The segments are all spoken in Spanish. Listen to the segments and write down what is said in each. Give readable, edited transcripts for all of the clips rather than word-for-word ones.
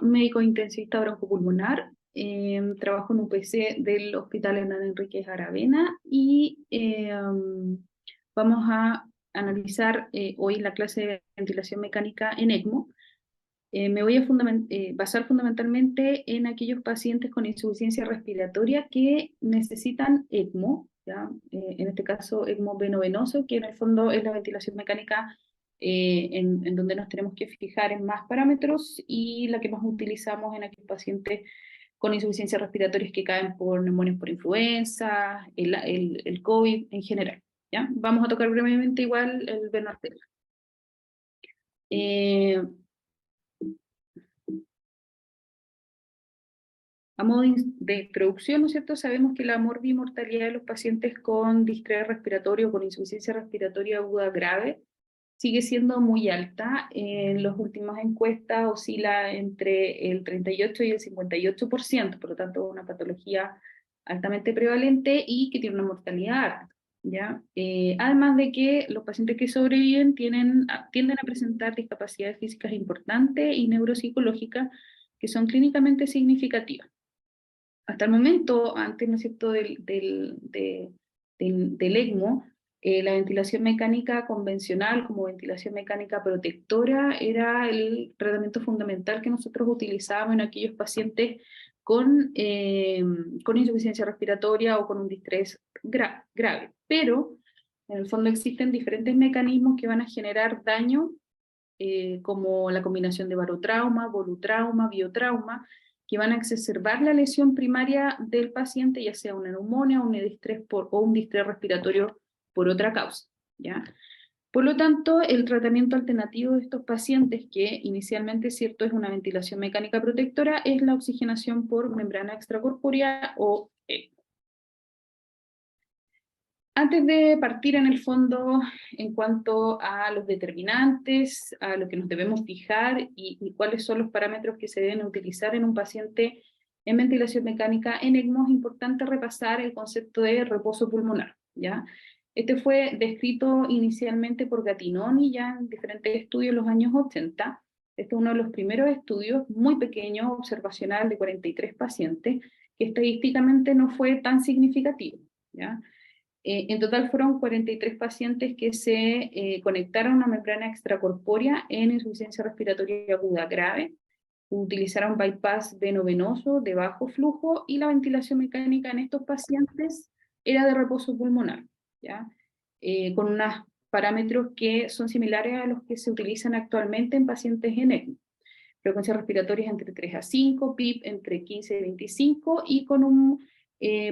Médico intensivista broncopulmonar. Trabajo en UPC del Hospital Hernán Enríquez Aravena y vamos a analizar hoy la clase de ventilación mecánica en ECMO. Me voy a basar fundamentalmente en aquellos pacientes con insuficiencia respiratoria que necesitan ECMO, ¿ya? En este caso ECMO venovenoso, que en el fondo es la ventilación mecánica en donde nos tenemos que fijar en más parámetros y la que más utilizamos en aquellos pacientes con insuficiencia respiratoria que caen por neumonias por influenza, el COVID en general, ¿ya? Vamos a tocar brevemente igual el Bernardella. A modo de introducción, ¿no es cierto? Sabemos que la morbimortalidad de los pacientes con distrés respiratorio o con insuficiencia respiratoria aguda grave sigue siendo muy alta. En las últimas encuestas oscila entre el 38 y el 58%, por lo tanto una patología altamente prevalente y que tiene una mortalidad alta, ¿ya? Además de que los pacientes que sobreviven tienden a presentar discapacidades físicas importantes y neuropsicológicas que son clínicamente significativas. Hasta el momento, antes, ¿no es cierto?, del ECMO, la ventilación mecánica convencional como ventilación mecánica protectora era el tratamiento fundamental que nosotros utilizábamos en aquellos pacientes con insuficiencia respiratoria o con un distrés grave. Pero, en el fondo, existen diferentes mecanismos que van a generar daño, como la combinación de barotrauma, volutrauma, biotrauma, que van a exacerbar la lesión primaria del paciente, ya sea una neumonía, un distrés o un distrés respiratorio por otra causa, ¿ya? Por lo tanto, el tratamiento alternativo de estos pacientes, que inicialmente, cierto, es una ventilación mecánica protectora, es la oxigenación por membrana extracorpórea o ECMO. Antes de partir en el fondo en cuanto a los determinantes, a lo que nos debemos fijar y cuáles son los parámetros que se deben utilizar en un paciente en ventilación mecánica en ECMO, es importante repasar el concepto de reposo pulmonar, ¿ya? Este fue descrito inicialmente por Gattinoni ya en diferentes estudios en los años 80. Este es uno de los primeros estudios, muy pequeño, observacional, de 43 pacientes, que estadísticamente no fue tan significativo, ¿ya? En total fueron 43 pacientes que se conectaron a una membrana extracorpórea en insuficiencia respiratoria aguda grave, utilizaron bypass venovenoso de bajo flujo y la ventilación mecánica en estos pacientes era de reposo pulmonar, ¿ya? Con unos parámetros que son similares a los que se utilizan actualmente en pacientes en ECMO. Frecuencias respiratorias entre 3 a 5, PIB entre 15 y 25 y con un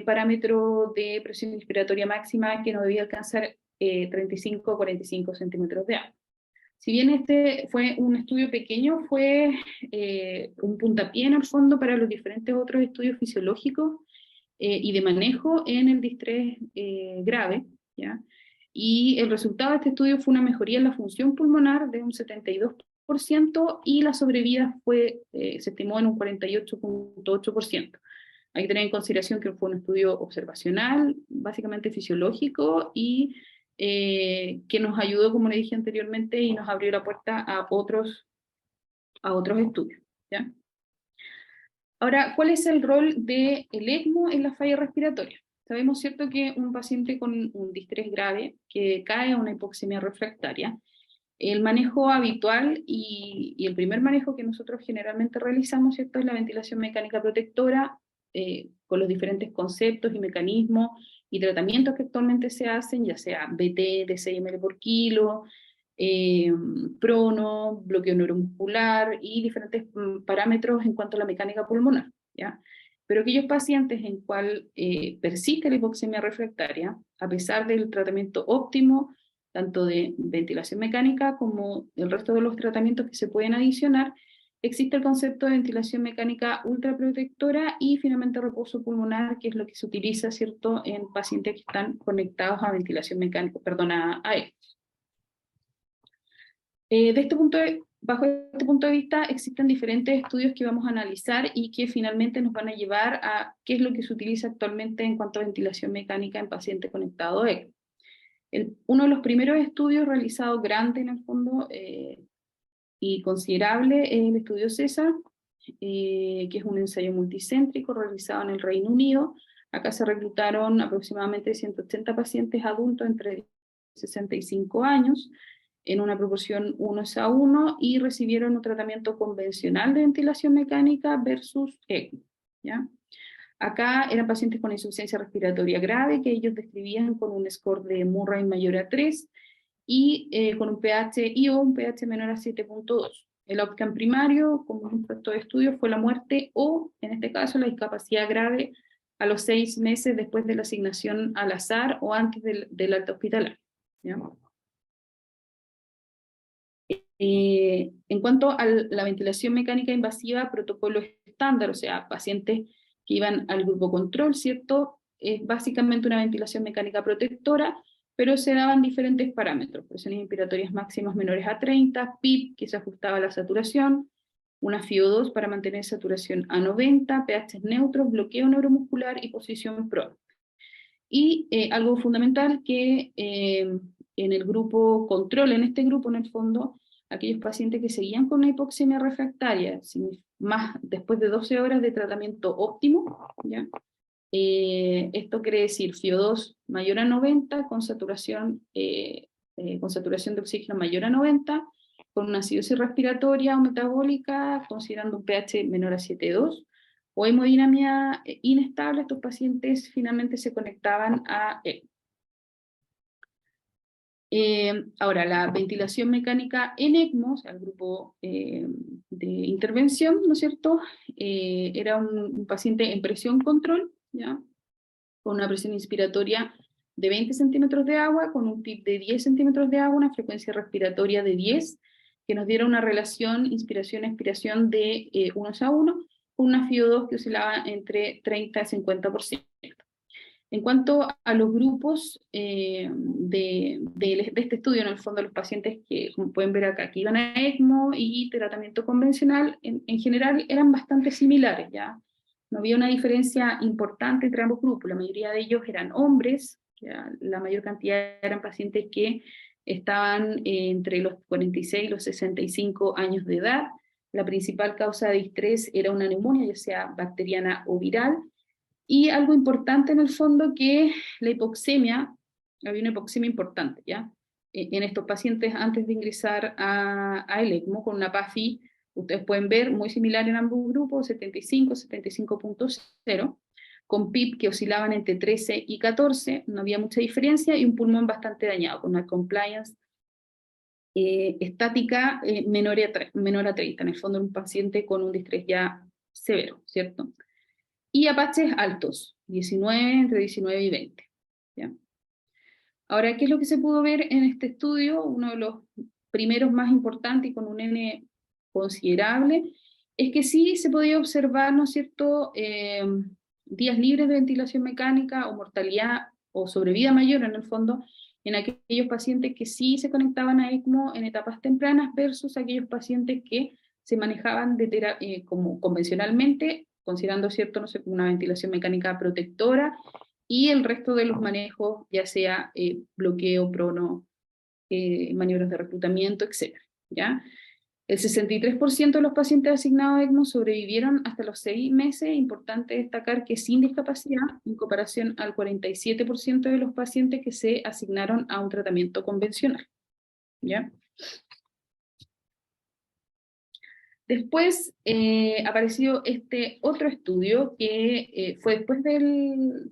parámetro de presión inspiratoria máxima que no debía alcanzar 35 o 45 centímetros de agua. Si bien este fue un estudio pequeño, fue un puntapié en el fondo para los diferentes otros estudios fisiológicos y de manejo en el distrés grave, ¿ya? Y el resultado de este estudio fue una mejoría en la función pulmonar de un 72% y la sobrevida se estimó en un 48,8%. Hay que tener en consideración que fue un estudio observacional, básicamente fisiológico, y que nos ayudó, como le dije anteriormente, y nos abrió la puerta a otros estudios, ¿ya? Ahora, ¿cuál es el rol del ECMO en la falla respiratoria? Sabemos, ¿cierto?, que un paciente con un distrés grave que cae a una hipoxemia refractaria, el manejo habitual y el primer manejo que nosotros generalmente realizamos, ¿cierto?, es la ventilación mecánica protectora, con los diferentes conceptos y mecanismos y tratamientos que actualmente se hacen, ya sea BT de 6 ml por kilo, prono, bloqueo neuromuscular y diferentes parámetros en cuanto a la mecánica pulmonar, ¿ya? Pero aquellos pacientes en cual persiste la hipoxemia refractaria, a pesar del tratamiento óptimo, tanto de ventilación mecánica como el resto de los tratamientos que se pueden adicionar, existe el concepto de ventilación mecánica ultraprotectora y finalmente reposo pulmonar, que es lo que se utiliza, ¿cierto?, en pacientes que están conectados a ventilación mecánica, perdón, a ECMO. Bajo este punto de vista, existen diferentes estudios que vamos a analizar y que finalmente nos van a llevar a qué es lo que se utiliza actualmente en cuanto a ventilación mecánica en pacientes conectados a ECMO. Uno de los primeros estudios realizados grande en el fondo y considerable es el estudio CESAR, que es un ensayo multicéntrico realizado en el Reino Unido. Acá se reclutaron aproximadamente 180 pacientes adultos entre 65 años, en una proporción 1:1, y recibieron un tratamiento convencional de ventilación mecánica versus ECMO, ¿ya? Acá eran pacientes con insuficiencia respiratoria grave, que ellos describían con un score de Murray mayor a 3, y con un pH o un pH menor a 7.2. El outcome primario, como un factor de estudio, fue la muerte o, en este caso, la discapacidad grave a los 6 meses después de la asignación al azar o antes del alta hospitalario, ¿ya? En cuanto a la ventilación mecánica invasiva, protocolo estándar, o sea, pacientes que iban al grupo control, ¿cierto? Es básicamente una ventilación mecánica protectora, pero se daban diferentes parámetros: presiones inspiratorias máximas menores a 30, PIP, que se ajustaba a la saturación, una FiO2 para mantener saturación a 90, pH neutros, bloqueo neuromuscular y posición pro. Y algo fundamental que en el grupo control, en este grupo en el fondo, aquellos pacientes que seguían con una hipoxemia refractaria, más después de 12 horas de tratamiento óptimo, ¿ya? Esto quiere decir FiO2 mayor a 90, con saturación de oxígeno mayor a 90, con una acidosis respiratoria o metabólica, considerando un pH menor a 7.2, o hemodinamia inestable, estos pacientes finalmente se conectaban a ECMO. Ahora, la ventilación mecánica en ECMO, o sea, el grupo de intervención, ¿no es cierto? Era un paciente en presión control, ¿ya? Con una presión inspiratoria de 20 centímetros de agua, con un PIB de 10 centímetros de agua, una frecuencia respiratoria de 10, que nos diera una relación inspiración-expiración de 1:1, con una FiO2 que oscilaba entre 30 y 50%. En cuanto a los grupos de este estudio, en el fondo, los pacientes que, como pueden ver acá, que iban a ECMO y tratamiento convencional, en general eran bastante similares, ¿ya? No había una diferencia importante entre ambos grupos. La mayoría de ellos eran hombres, ¿ya? La mayor cantidad eran pacientes que estaban entre los 46 y los 65 años de edad. La principal causa de estrés era una neumonía, ya sea bacteriana o viral. Y algo importante en el fondo, que la hipoxemia, había una hipoxemia importante, ¿ya? En estos pacientes antes de ingresar a el ECMO, con una PAFI, ustedes pueden ver, muy similar en ambos grupos, 75, 75.0, con PIP que oscilaban entre 13 y 14, no había mucha diferencia, y un pulmón bastante dañado, con una compliance estática menor a 30, en el fondo un paciente con un distrés ya severo, ¿cierto? Y apaches altos, 19, entre 19 y 20. ¿Ya? Ahora, ¿qué es lo que se pudo ver en este estudio? Uno de los primeros más importantes y con un N considerable, es que sí se podía observar, ¿no es cierto?, días libres de ventilación mecánica o mortalidad o sobrevida mayor, en el fondo, en aquellos pacientes que sí se conectaban a ECMO en etapas tempranas versus aquellos pacientes que se manejaban como convencionalmente, considerando, cierto, no sé, una ventilación mecánica protectora, y el resto de los manejos, ya sea bloqueo, prono, maniobras de reclutamiento, etc. ¿Ya? El 63% de los pacientes asignados a ECMO sobrevivieron hasta los 6 meses. Importante destacar que sin discapacidad, en comparación al 47% de los pacientes que se asignaron a un tratamiento convencional. ¿Ya? Después apareció este otro estudio que fue después del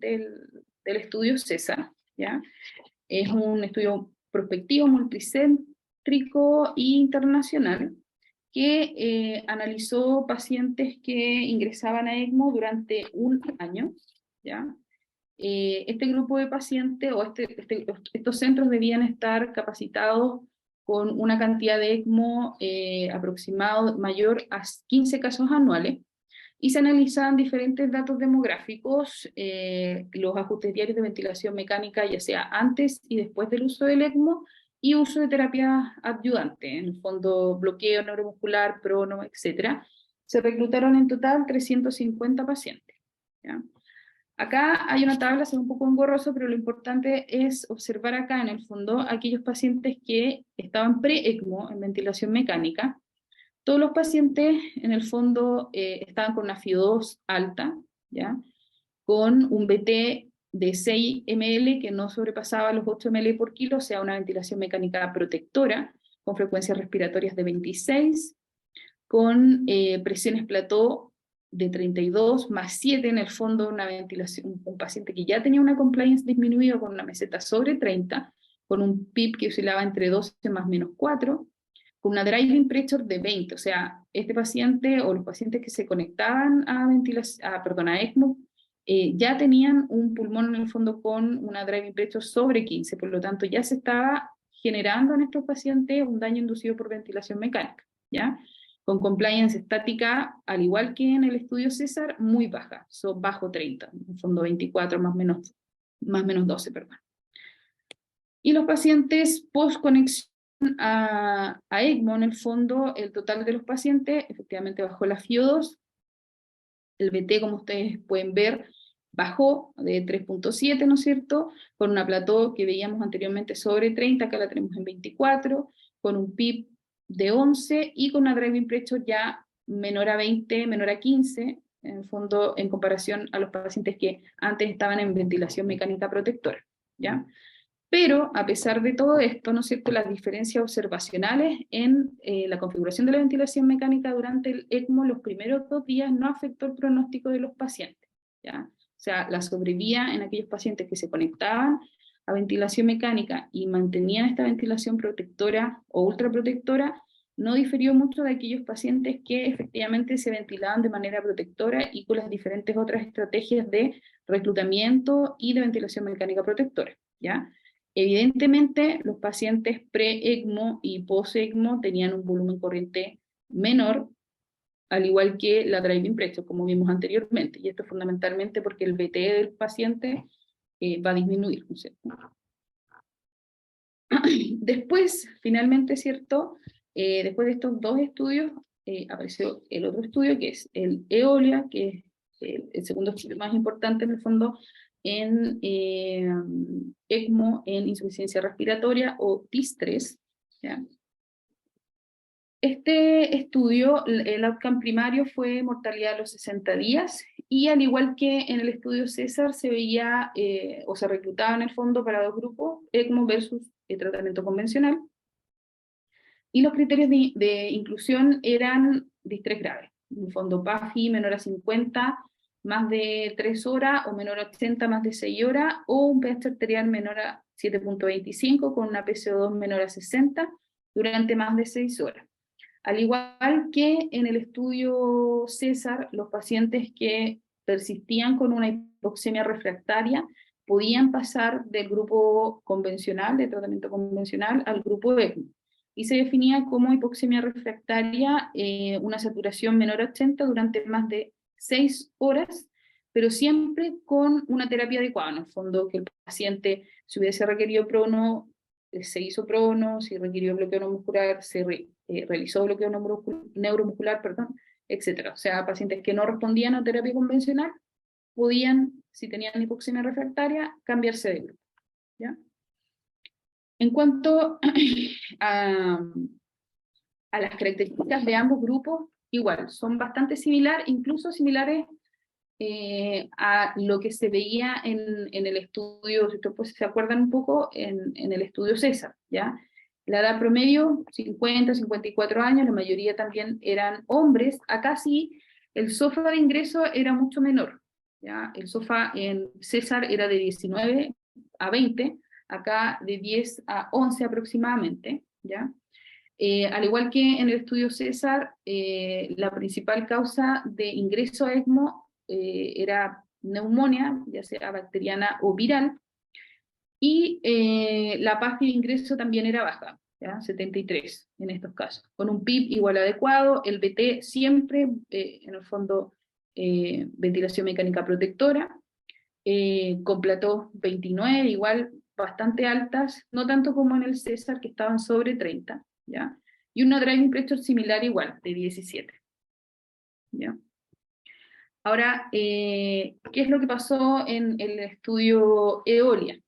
estudio CESAR, ¿ya? Es un estudio prospectivo, multicéntrico e internacional, que analizó pacientes que ingresaban a ECMO durante un año, ¿ya? Este grupo de pacientes o estos centros debían estar capacitados con una cantidad de ECMO aproximado mayor a 15 casos anuales, y se analizaban diferentes datos demográficos, los ajustes diarios de ventilación mecánica, ya sea antes y después del uso del ECMO, y uso de terapia adyuvante, en el fondo bloqueo neuromuscular, prono, etc. Se reclutaron en total 350 pacientes, ¿ya? Acá hay una tabla, se ve un poco engorroso, pero lo importante es observar acá en el fondo aquellos pacientes que estaban pre-ECMO en ventilación mecánica. Todos los pacientes, en el fondo, estaban con una FiO2 alta, ¿ya? Con un BT de 6 ml que no sobrepasaba los 8 ml por kilo, o sea, una ventilación mecánica protectora, con frecuencias respiratorias de 26, con presiones plató de 32 más 7, en el fondo una ventilación, un paciente que ya tenía una compliance disminuida con una meseta sobre 30, con un PIP que oscilaba entre 12 más menos 4, con una driving pressure de 20, o sea, este paciente o los pacientes que se conectaban a ECMO, ya tenían un pulmón en el fondo con una driving pressure sobre 15, por lo tanto ya se estaba generando en estos pacientes un daño inducido por ventilación mecánica, ¿ya? Con compliance estática, al igual que en el estudio César, muy baja, bajo 30, en el fondo 24 más menos 12, perdón. Y los pacientes post conexión a ECMO, en el fondo, el total de los pacientes efectivamente bajó la FiO2, el BT, como ustedes pueden ver, bajó de 3.7, ¿no es cierto?, con una plató que veíamos anteriormente sobre 30, acá la tenemos en 24, con un PIP de 11 y con una driving pressure ya menor a 20, menor a 15, en el fondo, en comparación a los pacientes que antes estaban en ventilación mecánica protectora, ¿ya? Pero, a pesar de todo esto, ¿no es cierto?, las diferencias observacionales en la configuración de la ventilación mecánica durante el ECMO los primeros 2 días no afectó el pronóstico de los pacientes, ¿ya? O sea, la sobrevía en aquellos pacientes que se conectaban a ventilación mecánica y mantenían esta ventilación protectora o ultraprotectora no diferió mucho de aquellos pacientes que efectivamente se ventilaban de manera protectora y con las diferentes otras estrategias de reclutamiento y de ventilación mecánica protectora, ¿ya? Evidentemente, los pacientes pre-ECMO y post-ECMO tenían un volumen corriente menor, al igual que la driving pressure, como vimos anteriormente, y esto es fundamentalmente porque el BT del paciente va a disminuir, ¿no es cierto? Después, finalmente, ¿cierto? Después de estos 2 estudios, apareció el otro estudio, que es el EOLIA, que es el segundo estudio más importante en el fondo, en ECMO, en insuficiencia respiratoria o TIS-3, ¿ya? Este estudio, el outcome primario fue mortalidad a los 60 días, y al igual que en el estudio César, se veía o se reclutaba en el fondo para 2 grupos, ECMO versus tratamiento convencional, y los criterios de inclusión eran distrés grave, en el fondo PAFI menor a 50, más de 3 horas, o menor a 80, más de 6 horas, o un pH arterial menor a 7.25 con una PCO2 menor a 60 durante más de 6 horas. Al igual que en el estudio César, los pacientes que persistían con una hipoxemia refractaria podían pasar del grupo convencional, de tratamiento convencional, al grupo ECMO. Y se definía como hipoxemia refractaria una saturación menor a 80 durante más de 6 horas, pero siempre con una terapia adecuada. En el fondo, que el paciente, si hubiese requerido prono, se hizo prono, si requirió bloqueo neuromuscular, se realizó bloqueo neuromuscular, perdón, etc. O sea, pacientes que no respondían a terapia convencional podían, si tenían hipoxemia refractaria, cambiarse de grupo, ¿ya? En cuanto a las características de ambos grupos, igual, son bastante similares, incluso similares a lo que se veía en el estudio, si ustedes pues, se acuerdan un poco, en el estudio César, ¿ya? La edad promedio, 50, 54 años, la mayoría también eran hombres. Acá sí, el SOFA de ingreso era mucho menor, ¿ya? El SOFA en César era de 19 a 20, acá de 10 a 11 aproximadamente, ¿ya? Al igual que en el estudio César, la principal causa de ingreso a ECMO era neumonía, ya sea bacteriana o viral, y la PAFI de ingreso también era baja, ¿ya? 73 en estos casos, con un PIB igual adecuado, el BT siempre, en el fondo, ventilación mecánica protectora, con plató 29, igual bastante altas, no tanto como en el César, que estaban sobre 30, ¿ya? Y una driving pressure similar igual, de 17, ¿ya? Ahora, ¿qué es lo que pasó en el estudio EOLIA?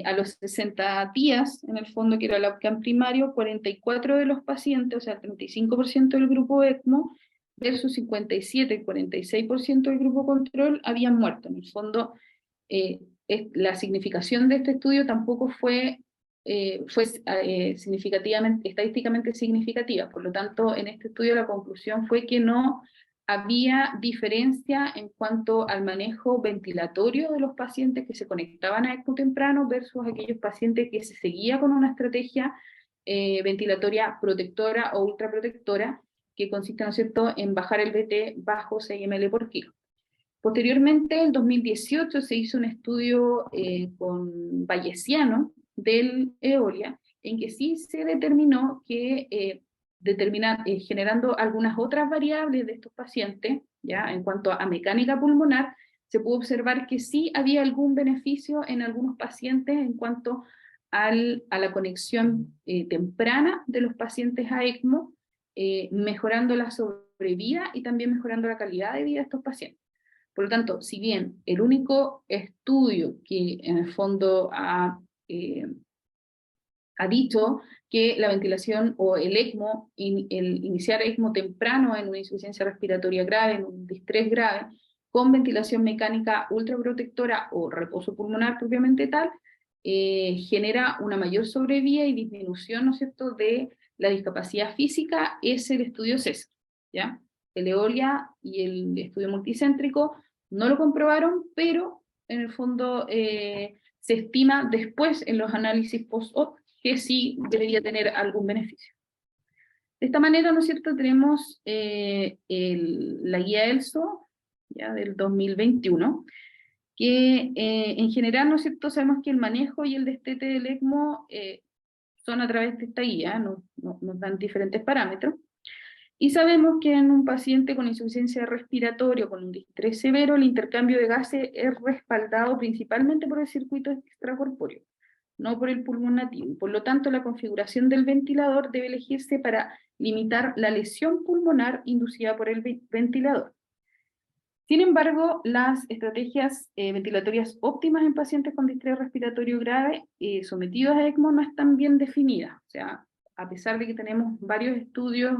A los 60 días, en el fondo, que era el outcome primario, 44 de los pacientes, o sea, el 35% del grupo ECMO, versus 57 y 46% del grupo control, habían muerto. En el fondo, la significación de este estudio tampoco fue significativamente, estadísticamente significativa. Por lo tanto, en este estudio la conclusión fue que no había diferencia en cuanto al manejo ventilatorio de los pacientes que se conectaban a ECMO temprano versus aquellos pacientes que se seguía con una estrategia ventilatoria protectora o ultraprotectora, que consiste, ¿no es cierto?, en bajar el VT bajo 6 ml por kilo. Posteriormente, en 2018, se hizo un estudio con bayesiano del Eolia, en que sí se determinó que generando algunas otras variables de estos pacientes, ya en cuanto a mecánica pulmonar, se pudo observar que sí había algún beneficio en algunos pacientes en cuanto a la conexión temprana de los pacientes a ECMO, mejorando la sobrevida y también mejorando la calidad de vida de estos pacientes. Por lo tanto, si bien el único estudio que en el fondo ha dicho que la ventilación o el ECMO, el iniciar ECMO temprano en una insuficiencia respiratoria grave, en un distrés grave, con ventilación mecánica ultraprotectora o reposo pulmonar propiamente tal, genera una mayor sobrevida y disminución, ¿no es cierto?, de la discapacidad física, es el estudio CESAR, ¿ya? El Eolia y el estudio multicéntrico no lo comprobaron, pero en el fondo se estima después en los análisis post-op que sí debería tener algún beneficio. De esta manera, ¿no es cierto?, tenemos la guía ELSO, ya del 2021, que en general, ¿no es cierto?, sabemos que el manejo y el destete del ECMO son a través de esta guía, nos dan diferentes parámetros, y sabemos que en un paciente con insuficiencia respiratoria o con un distrés severo, el intercambio de gases es respaldado principalmente por el circuito extracorpóreo, no por el pulmón nativo. Por lo tanto, la configuración del ventilador debe elegirse para limitar la lesión pulmonar inducida por el ventilador. Sin embargo, las estrategias ventilatorias óptimas en pacientes con distrés respiratorio grave sometidos a ECMO no están bien definidas. O sea, a pesar de que tenemos varios estudios,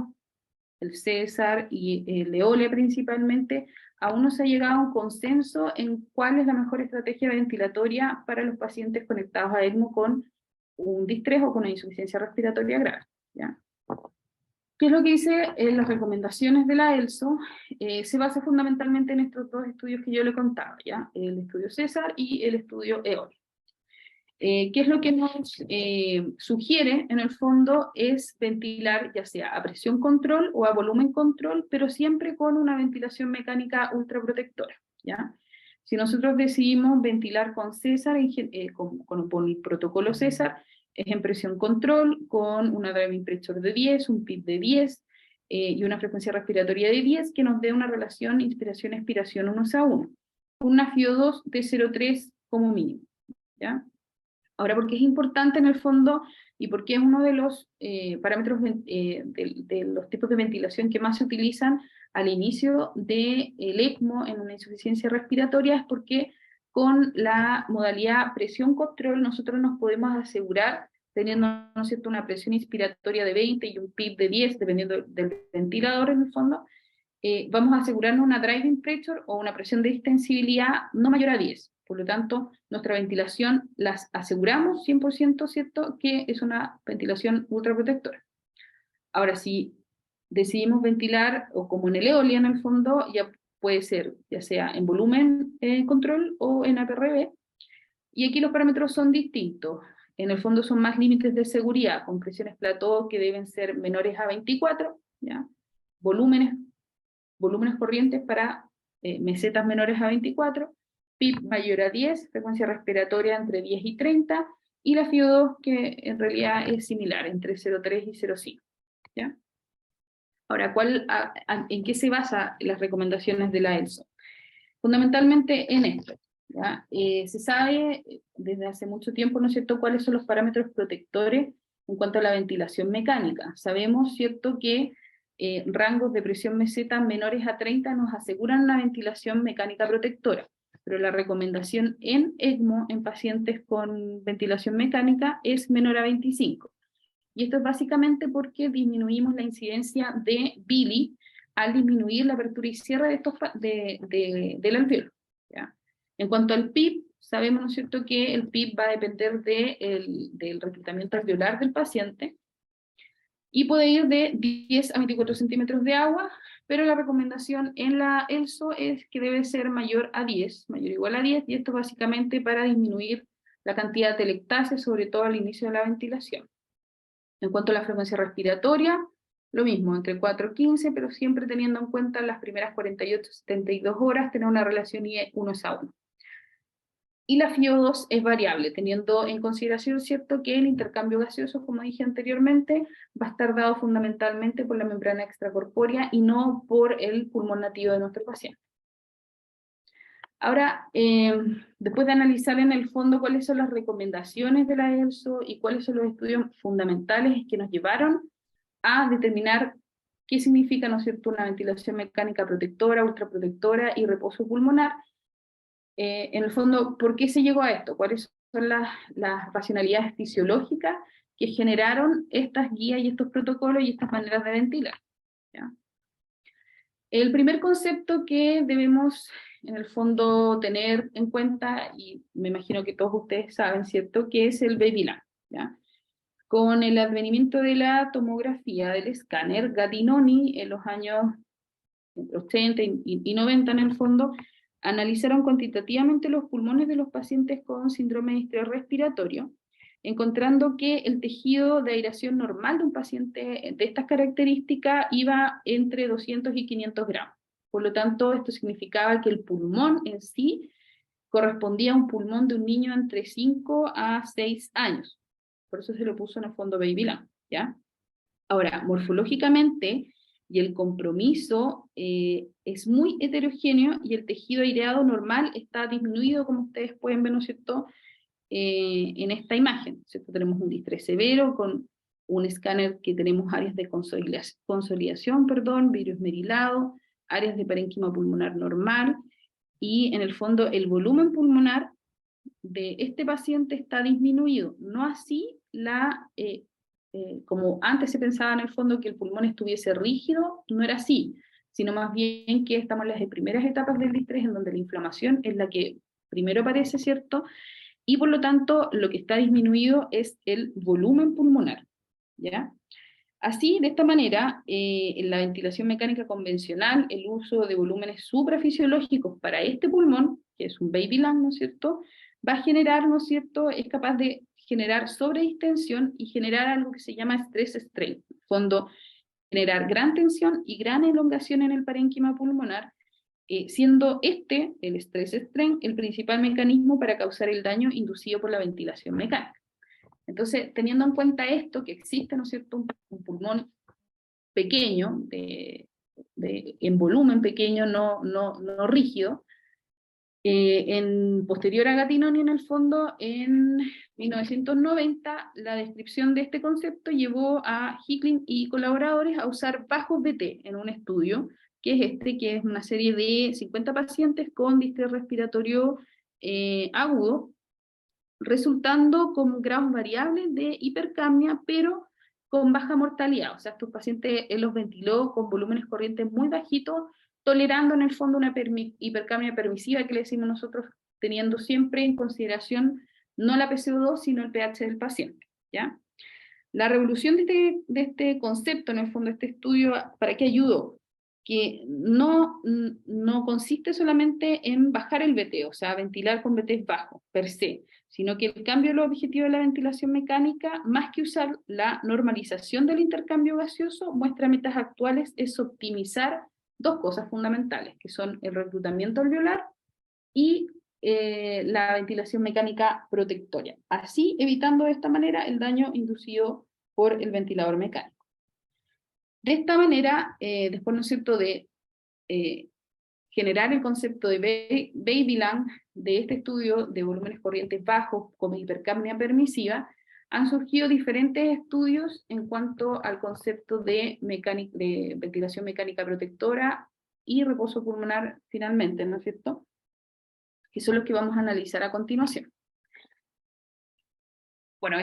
el CESAR y el Eolia principalmente, aún no se ha llegado a un consenso en cuál es la mejor estrategia ventilatoria para los pacientes conectados a ECMO con un distrés o con una insuficiencia respiratoria grave, ¿ya? ¿Qué es lo que dice en las recomendaciones de la ELSO? Se basa fundamentalmente en estos dos estudios que yo le contaba, ¿ya? El estudio CESAR y el estudio Eolia. ¿Qué es lo que nos sugiere en el fondo? Es ventilar ya sea a presión control o a volumen control, pero siempre con una ventilación mecánica ultraprotectora, ¿ya? Si nosotros decidimos ventilar con CESAR, con el protocolo CESAR, es en presión control, con una driving pressure de 10, un PIB de 10 y una frecuencia respiratoria de 10, que nos dé una relación inspiración-expiración 1:1, una FiO2 de 0,3 como mínimo, ¿ya? Ahora, ¿por qué es importante en el fondo y por qué es uno de los parámetros de los tipos de ventilación que más se utilizan al inicio del ECMO en una insuficiencia respiratoria? Es porque con la modalidad presión control nosotros nos podemos asegurar, teniendo, ¿no es cierto?, una presión inspiratoria de 20 y un PIB de 10, dependiendo del ventilador en el fondo, vamos a asegurarnos una driving pressure o una presión de distensibilidad no mayor a 10. Por lo tanto, nuestra ventilación las aseguramos 100%, ¿cierto?, que es una ventilación ultraprotectora. Ahora, si decidimos ventilar, o como en el Eolia en el fondo, ya puede ser, ya sea en volumen control o en APRB, y aquí los parámetros son distintos. En el fondo son más límites de seguridad, con presiones plató que deben ser menores a 24, ¿ya? Volúmenes corrientes para mesetas menores a 24, PIB mayor a 10, frecuencia respiratoria entre 10 y 30, y la FiO2 que en realidad es similar, entre 0,3 y 0,5. ¿Ya? Ahora, ¿en qué se basan las recomendaciones de la ELSO? Fundamentalmente en esto. ¿Ya? Se sabe desde hace mucho tiempo, ¿no es cierto?, cuáles son los parámetros protectores en cuanto a la ventilación mecánica. Sabemos, ¿cierto?, que rangos de presión meseta menores a 30 nos aseguran una ventilación mecánica protectora. pero la recomendación en ECMO en pacientes con ventilación mecánica es menor a 25. Y esto es básicamente porque disminuimos la incidencia de BILI al disminuir la apertura y cierre del alveolo, ¿ya? En cuanto al PIB, sabemos, ¿no es cierto?, que el PIB va a depender del reclutamiento alveolar del paciente, y puede ir de 10 a 24 centímetros de agua, pero la recomendación en la ELSO es que debe ser mayor a 10, mayor o igual a 10, y esto básicamente para disminuir la cantidad de telectasia, sobre todo al inicio de la ventilación. En cuanto a la frecuencia respiratoria, lo mismo, entre 4 y 15, pero siempre teniendo en cuenta las primeras 48 72 horas, tener una relación IE 1:1. Y la FiO2 es variable, teniendo en consideración, ¿cierto?, que el intercambio gaseoso, como dije anteriormente, va a estar dado fundamentalmente por la membrana extracorpórea y no por el pulmón nativo de nuestro paciente. Ahora, después de analizar en el fondo cuáles son las recomendaciones de la ELSO y cuáles son los estudios fundamentales que nos llevaron a determinar qué significa, ¿no es cierto?, una ventilación mecánica protectora, ultraprotectora y reposo pulmonar, en el fondo, ¿por qué se llegó a esto? ¿Cuáles son las racionalidades fisiológicas que generaron estas guías y estos protocolos y estas maneras de ventilar? ¿Ya? El primer concepto que debemos, en el fondo, tener en cuenta, y me imagino que todos ustedes saben, ¿cierto?, que es el baby lamp, ¿ya? Con el advenimiento de la tomografía, del escáner, Gattinoni, en los años 80 y 90 en el fondo, analizaron cuantitativamente los pulmones de los pacientes con síndrome de distrés respiratorio, encontrando que el tejido de aireación normal de un paciente de estas características iba entre 200 y 500 gramos. Por lo tanto, esto significaba que el pulmón en sí correspondía a un pulmón de un niño entre 5 a 6 años. Por eso se lo puso en el fondo Baby Lamp, ¿ya? Ahora, morfológicamente, y el compromiso es muy heterogéneo y el tejido aireado normal está disminuido, como ustedes pueden ver, ¿no es cierto?, en esta imagen, ¿cierto? Tenemos un distrés severo con un escáner que tenemos áreas de consolidación, vidrio esmerilado, áreas de parénquima pulmonar normal, y en el fondo el volumen pulmonar de este paciente está disminuido, no así como antes se pensaba en el fondo que el pulmón estuviese rígido, no era así, sino más bien que estamos en las primeras etapas del distrés en donde la inflamación es la que primero aparece, ¿cierto? Y por lo tanto lo que está disminuido es el volumen pulmonar, ¿ya? Así, de esta manera, en la ventilación mecánica convencional, el uso de volúmenes suprafisiológicos para este pulmón, que es un baby lung, ¿no es cierto?, va a generar, ¿no es cierto?, es capaz de generar sobredistensión y generar algo que se llama stress strain, en el fondo, generar gran tensión y gran elongación en el parénquima pulmonar, siendo el stress strain, el principal mecanismo para causar el daño inducido por la ventilación mecánica. Entonces, teniendo en cuenta esto, que existe, ¿no es cierto?, un pulmón pequeño, en volumen pequeño, no rígido, posterior a Gattinoni, en el fondo, en 1990, la descripción de este concepto llevó a Hickling y colaboradores a usar bajos BT en un estudio, que es una serie de 50 pacientes con distrés respiratorio agudo, resultando con grados variables de hipercapnia, pero con baja mortalidad. O sea, estos pacientes él los ventiló con volúmenes corrientes muy bajitos, tolerando en el fondo una hipercapnia permisiva que le decimos nosotros, teniendo siempre en consideración no la PCO2, sino el pH del paciente, ¿ya? La revolución de este concepto, en el fondo, este estudio, ¿para qué ayudó? Que no consiste solamente en bajar el BT, o sea, ventilar con BT bajo, per se, sino que el cambio del objetivo de la ventilación mecánica, más que usar la normalización del intercambio gaseoso, muestra metas actuales es optimizar dos cosas fundamentales, que son el reclutamiento alveolar y la ventilación mecánica protectoria, así evitando de esta manera el daño inducido por el ventilador mecánico. De esta manera, después, ¿no es cierto?, de generar el concepto de baby lung, de este estudio de volúmenes corrientes bajos como hipercapnia permisiva, han surgido diferentes estudios en cuanto al concepto de ventilación mecánica protectora y reposo pulmonar finalmente, ¿no es cierto?, que son los que vamos a analizar a continuación. Bueno,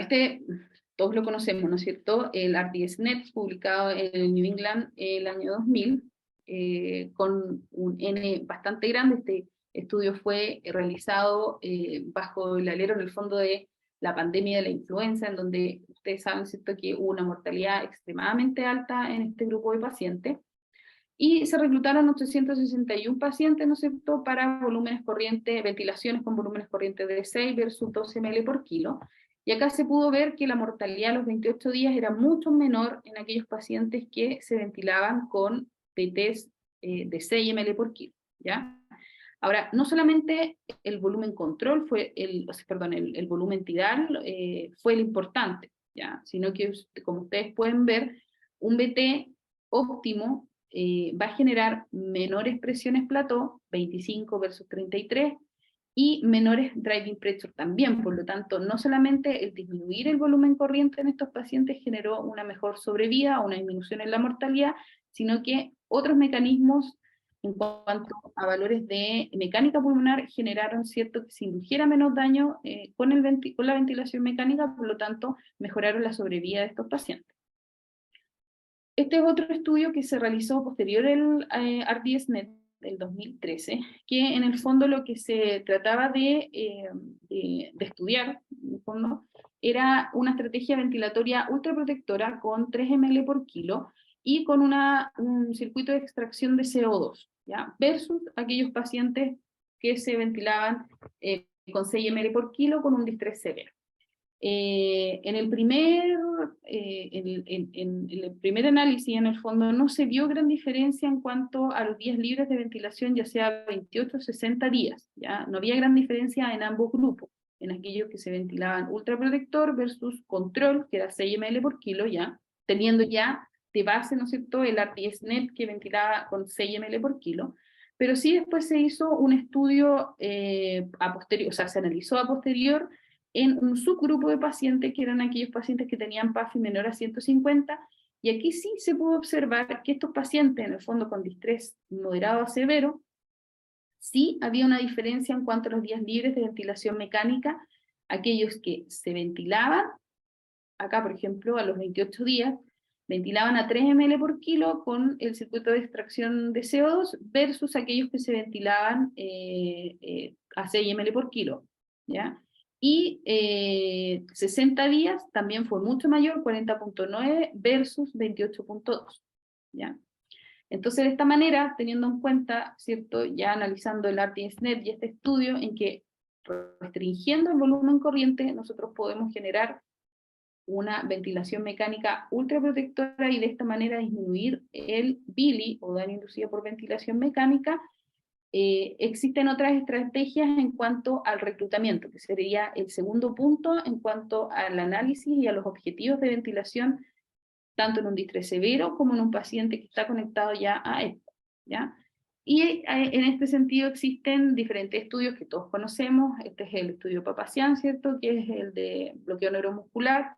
todos lo conocemos, ¿no es cierto? El RDS-Net, publicado en el New England el año 2000, con un N bastante grande. Este estudio fue realizado bajo el alero, en el fondo, de la pandemia de la influenza, en donde ustedes saben, ¿cierto?, que hubo una mortalidad extremadamente alta en este grupo de pacientes, y se reclutaron 861 pacientes, ¿no es cierto?, para volúmenes corrientes, ventilaciones con volúmenes corrientes de 6 versus 12 ml por kilo. Y acá se pudo ver que la mortalidad a los 28 días era mucho menor en aquellos pacientes que se ventilaban con PTs de 6 ml por kilo, ¿ya? Ahora, no solamente el volumen control el volumen tidal fue el importante, ¿ya? Sino que, como ustedes pueden ver, un BT óptimo va a generar menores presiones plató, 25 versus 33, y menores driving pressure también. Por lo tanto, no solamente el disminuir el volumen corriente en estos pacientes generó una mejor sobrevida o una disminución en la mortalidad, sino que otros mecanismos en cuanto a valores de mecánica pulmonar generaron, cierto, que se indujera menos daño con la ventilación mecánica, por lo tanto mejoraron la sobrevida de estos pacientes. Este es otro estudio que se realizó posterior al RDS-Net del 2013, que en el fondo lo que se trataba de estudiar, en el fondo, era una estrategia ventilatoria ultraprotectora con 3 ml por kilo y con un circuito de extracción de CO2, ¿ya? Versus aquellos pacientes que se ventilaban con 6 ml por kilo con un distrés severo. En el primer análisis, en el fondo, no se vio gran diferencia en cuanto a los días libres de ventilación, ya sea 28 o 60 días, ¿ya? No había gran diferencia en ambos grupos, en aquellos que se ventilaban ultraprotector versus control, que era 6 ml por kilo, ¿ya? Teniendo ya de base, ¿no es cierto?, el RDS-Net que ventilaba con 6 ml por kilo, pero sí después se hizo un estudio a posterior, o sea, se analizó a posterior en un subgrupo de pacientes que eran aquellos pacientes que tenían PAFI menor a 150, y aquí sí se pudo observar que estos pacientes, en el fondo con distrés moderado a severo, sí había una diferencia en cuanto a los días libres de ventilación mecánica. Aquellos que se ventilaban, acá por ejemplo a los 28 días, ventilaban a 3 ml por kilo con el circuito de extracción de CO2 versus aquellos que se ventilaban a 6 ml por kilo, ¿ya? Y 60 días también fue mucho mayor, 40.9 versus 28.2, ¿ya? Entonces, de esta manera, teniendo en cuenta, ¿cierto?, ya analizando el RDS-Net y este estudio, en que restringiendo el volumen corriente, nosotros podemos generar una ventilación mecánica ultraprotectora y de esta manera disminuir el BILI, o daño inducido por ventilación mecánica. Existen otras estrategias en cuanto al reclutamiento, que sería el segundo punto en cuanto al análisis y a los objetivos de ventilación, tanto en un distrés severo como en un paciente que está conectado ya a ECMO, ¿ya? Y en este sentido existen diferentes estudios que todos conocemos. Este es el estudio Papazian, ¿cierto?, que es el de bloqueo neuromuscular,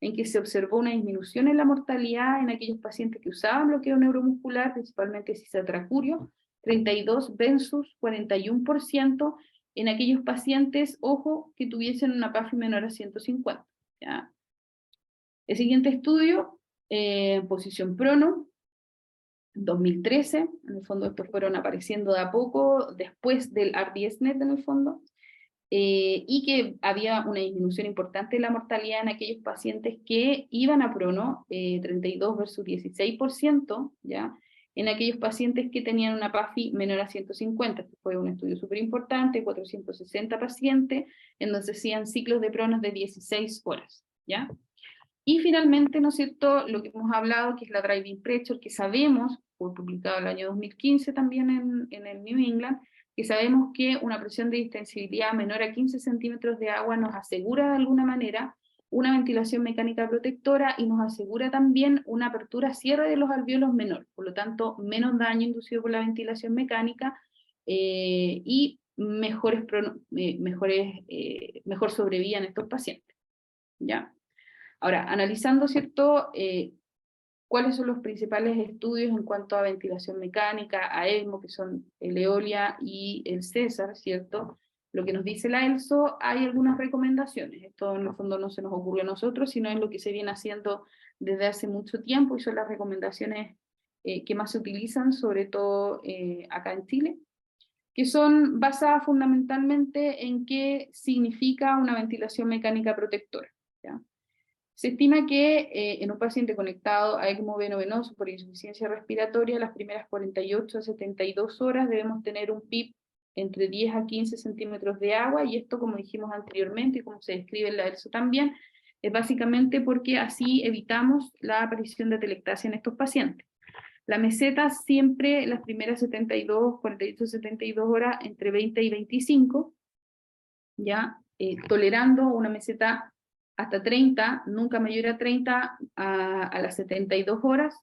en que se observó una disminución en la mortalidad en aquellos pacientes que usaban bloqueo neuromuscular, principalmente cisatracurio, 32 versus 41% en aquellos pacientes, ojo, que tuviesen una PAFI menor a 150, ¿ya? El siguiente estudio, posición prono, 2013, en el fondo estos fueron apareciendo de a poco después del RDS-Net en el fondo, y que había una disminución importante de la mortalidad en aquellos pacientes que iban a prono, 32 versus 16%, ¿ya? En aquellos pacientes que tenían una PAFI menor a 150. Este fue un estudio súper importante, 460 pacientes, en donde se hacían ciclos de pronos de 16 horas, ¿ya? Y finalmente, ¿no es cierto?, lo que hemos hablado, que es la driving pressure, que sabemos, fue publicado el año 2015 también en el New England, que sabemos que una presión de distensibilidad menor a 15 centímetros de agua nos asegura de alguna manera una ventilación mecánica protectora y nos asegura también una apertura-cierre de los alvéolos menor, por lo tanto, menos daño inducido por la ventilación mecánica y mejor sobrevida en estos pacientes, ¿ya? Ahora, analizando, ¿cierto?, cuáles son los principales estudios en cuanto a ventilación mecánica, a ECMO, que son el EOLIA y el CESAR, ¿cierto? lo que nos dice la ELSO, hay algunas recomendaciones. Esto en el fondo no se nos ocurrió a nosotros, sino es lo que se viene haciendo desde hace mucho tiempo y son las recomendaciones que más se utilizan, sobre todo acá en Chile, que son basadas fundamentalmente en qué significa una ventilación mecánica protectora, ¿ya? Se estima que en un paciente conectado a ECMO veno-venoso por insuficiencia respiratoria, las primeras 48 a 72 horas debemos tener un PIB entre 10 a 15 centímetros de agua, y esto, como dijimos anteriormente y como se describe en la ELSO también, es básicamente porque así evitamos la aparición de atelectasia en estos pacientes. La meseta siempre, las primeras 72, 48, 72 horas, entre 20 y 25, ya tolerando una meseta hasta 30, nunca mayor a 30 a las 72 horas,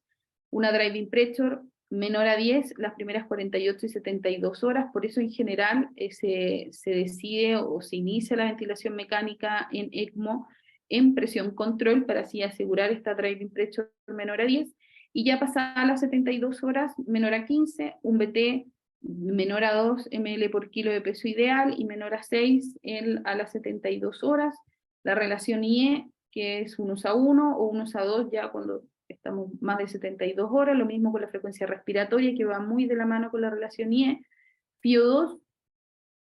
una driving pressure menor a 10 las primeras 48 y 72 horas, por eso en general se decide o se inicia la ventilación mecánica en ECMO en presión control para así asegurar esta driving pressure menor a 10, y ya pasadas las 72 horas menor a 15, un BT menor a 2 ml por kilo de peso ideal y menor a 6 a las 72 horas. La relación IE, que es 1:1 o 1:2 ya cuando estamos más de 72 horas, lo mismo con la frecuencia respiratoria, que va muy de la mano con la relación IE. FiO2,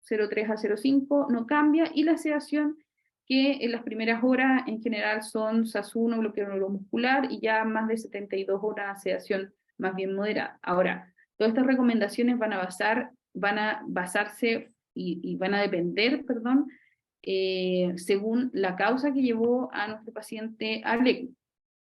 0,3 a 0,5, no cambia, y la sedación, que en las primeras horas en general son SAS1, bloqueo neuromuscular, y ya más de 72 horas sedación más bien moderada. Ahora, todas estas recomendaciones van a basarse y van a depender, perdón, según la causa que llevó a nuestro paciente al ECMO.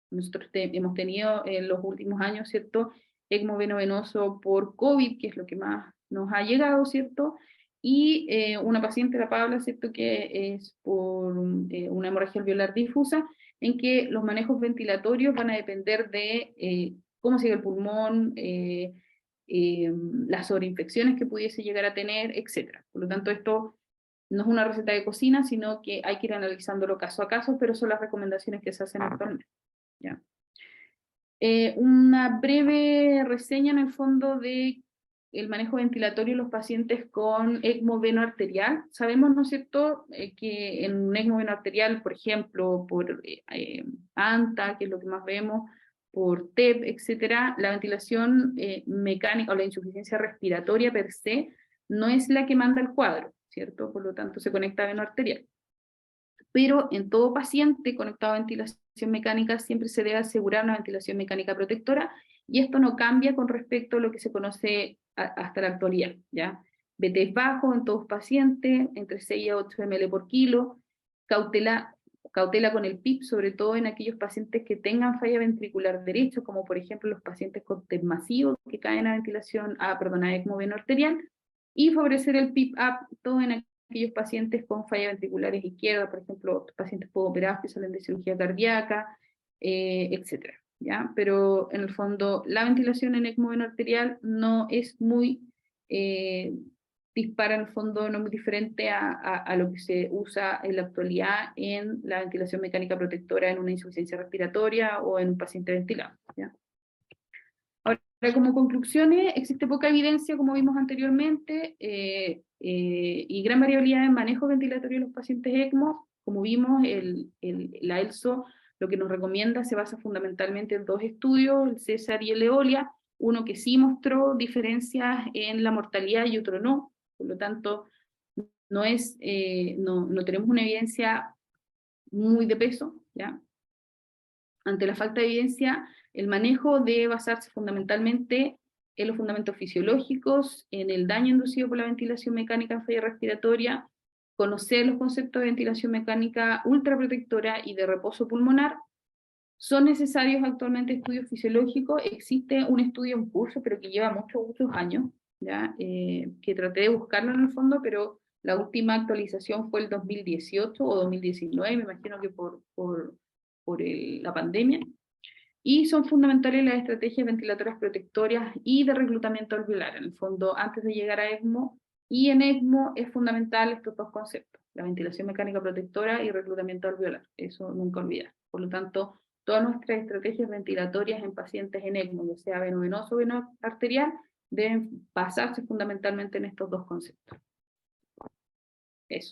Nosotros hemos tenido en los últimos años, ¿cierto?, ECMO veno-venoso por COVID, que es lo que más nos ha llegado, ¿cierto?, y una paciente, la Pabla, ¿cierto?, que es por una hemorragia alveolar difusa, en que los manejos ventilatorios van a depender de cómo sigue el pulmón, las sobreinfecciones que pudiese llegar a tener, etc. Por lo tanto, esto no es una receta de cocina, sino que hay que ir analizándolo caso a caso, pero son las recomendaciones que se hacen actualmente, ¿ya? Una breve reseña en el fondo de el manejo ventilatorio de los pacientes con ECMO venoarterial. Sabemos, ¿no es cierto?, que en un ECMO venoarterial, por ejemplo, por ANTA, que es lo que más vemos, por TEP, etcétera, la ventilación mecánica o la insuficiencia respiratoria per se no es la que manda el cuadro, ¿cierto? Por lo tanto, se conecta a venoarterial. Pero en todo paciente conectado a ventilación mecánica siempre se debe asegurar una ventilación mecánica protectora, y esto no cambia con respecto a lo que se conoce hasta la actualidad, ¿ya? BT bajo en todos pacientes, entre 6 a 8 ml por kilo, cautela con el PIP, sobre todo en aquellos pacientes que tengan falla ventricular derecha, como por ejemplo los pacientes con TEP masivo que caen a a ECMO venoarterial, y favorecer el PIP apto en aquellos pacientes con falla ventriculares izquierda, por ejemplo, pacientes postoperados que salen de cirugía cardíaca, etc. ¿Ya? Pero en el fondo la ventilación en ECMO venoarterial no es muy dispara, en el fondo no muy diferente a lo que se usa en la actualidad en la ventilación mecánica protectora en una insuficiencia respiratoria o en un paciente ventilado, ¿ya? Ahora, como conclusiones, existe poca evidencia, como vimos anteriormente, y gran variabilidad en manejo ventilatorio de los pacientes ECMO. Como vimos, la ELSO lo que nos recomienda se basa fundamentalmente en dos estudios, el CESAR y el EOLIA, uno que sí mostró diferencias en la mortalidad y otro no. Por lo tanto, no tenemos una evidencia muy de peso, ¿ya? Ante la falta de evidencia, el manejo debe basarse fundamentalmente en los fundamentos fisiológicos, en el daño inducido por la ventilación mecánica en falla respiratoria, conocer los conceptos de ventilación mecánica ultraprotectora y de reposo pulmonar. Son necesarios actualmente estudios fisiológicos. Existe un estudio en curso, pero que lleva muchos años, ¿ya? Que traté de buscarlo en el fondo, pero la última actualización fue el 2018 o 2019, me imagino que por la pandemia, y son fundamentales las estrategias ventilatorias protectorias y de reclutamiento alveolar, en el fondo, antes de llegar a ECMO, y en ECMO es fundamental estos dos conceptos, la ventilación mecánica protectora y reclutamiento alveolar, eso nunca olvidar. Por lo tanto, todas nuestras estrategias ventilatorias en pacientes en ECMO, ya sea veno-venoso o veno-arterial, deben basarse fundamentalmente en estos dos conceptos.